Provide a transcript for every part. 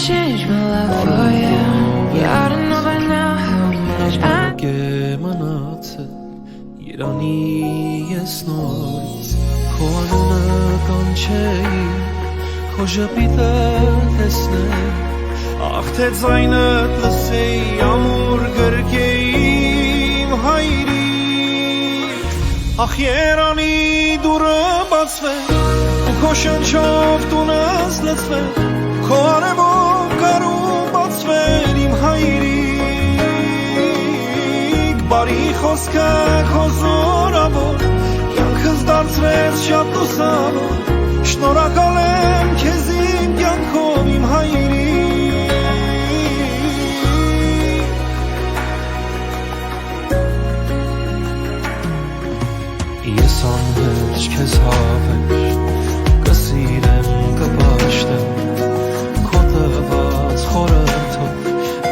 change my life for you. You ought to know by now how much I Manatse Irani yes noise Koanına kançeyi Koca bilet esne Ah te zaynet lısey Yağmur gırgeyim hayri Ah yerani dure batsve Koşen çoftunaz letsve Koanevo karu batsverim hayri Բարի խոսքը քո զորավոր Կյանքս դարձրեց շատ լուսավոր Շնորհակալ եմ քեզ իմ կյանքով իմ հայրիկ Ես անհերջ քեզ հավեր Կսիրեմ կպաշտեմ Քո տված խորհրդով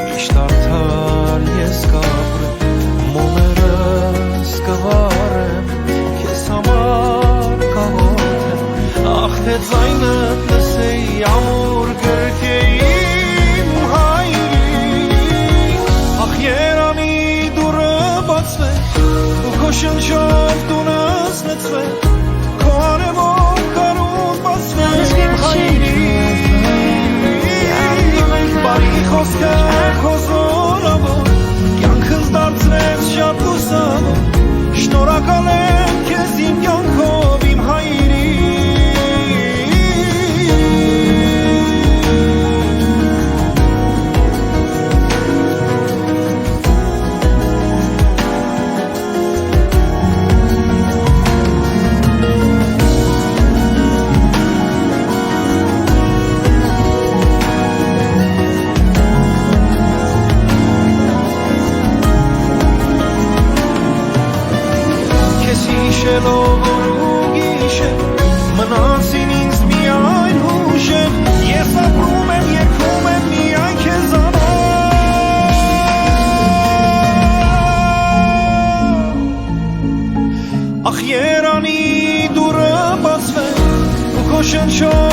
Միշտ արդար ես կապրեմ Մոներս կվարեմ, կեզ համար կաղոթեմ Ախ թե ձայնդ լսեի ամուր գրկեիմ հայրիկ Ախ երանի դուրը բացվե ու քո շնչով տունս լծվե Քո արևով կարուն բացվեմ հայրիկ Բարի խոսքը քո զորավոր Կյանքս դարձրեց շատ լուսավոր Շնորհակալ եմ քեզ իմ կյանքով իմ Շելով ու գիշեր մնացին ինձ միայն հուշեր Ես ապրում եմ, երգում եմ միայն քեզ համար Ախ երանի դուրը բացվե ու քո շնչով